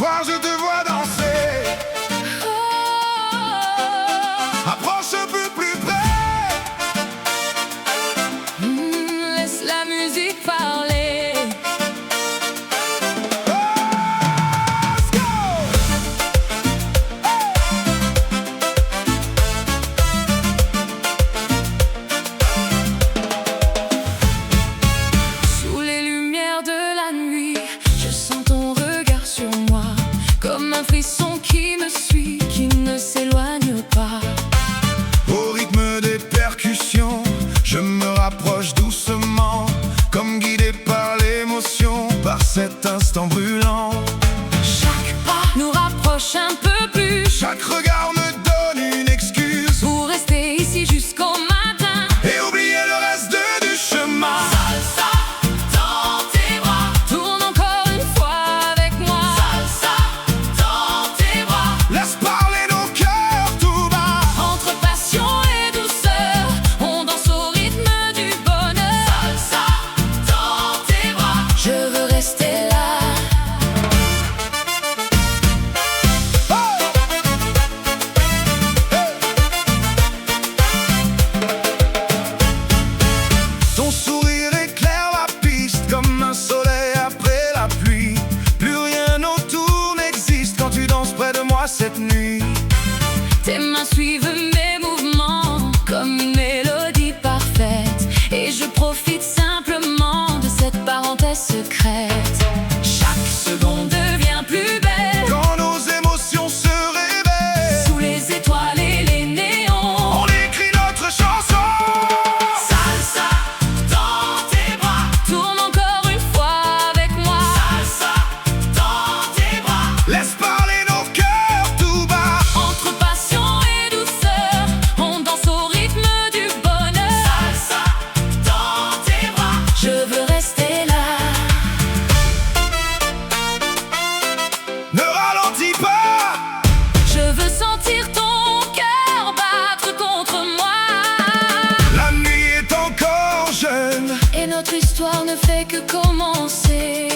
soir je te vois danser. Approche un peu plus près. Laisse la musique parler. Let's go. Sous les lumières de la nuit, je sens ton regard sur moi, comme un frisson qui me suit, qui ne s'éloigne pas. Au rythme des percussions, je me rapproche doucement, comme guidé par l'émotion, par cet instant brûlant. Chaque pas nous rapproche un peu plus, Chaque regard me donne une excuse pour rester ici jusqu'au matin. et oublier le reste du chemin. Salsa dans tes bras, tourne encore une fois avec moi. Salsa dans tes bras, Laisse parler nos cœurs tout bas. entre passion et douceur, on danse au rythme du bonheur. Salsa dans tes bras, je veux rester là. Ton sourire éclaire la piste comme un soleil après la pluie. Plus rien autour n'existe quand tu danses près de moi cette nuit. Tes mains suivent mes mouvements comme une mélodie parfaite, et je profite simplement de cette parenthèse secrète. Chaque seconde devient plus belle Quand nos émotions se réveillent, sous les étoiles et les néons. on écrit notre chanson. Salsa dans tes bras, tourne encore une fois avec moi. Salsa dans tes bras, Laisse parler nos cœurs tout bas. entre passion et douceur, on danse au rythme du bonheur. Salsa dans tes bras, je veux rester là. Ne ralentis pas. Je veux sentir ton cœur battre contre moi. La nuit est encore jeune. Et notre histoire ne fait que commencer.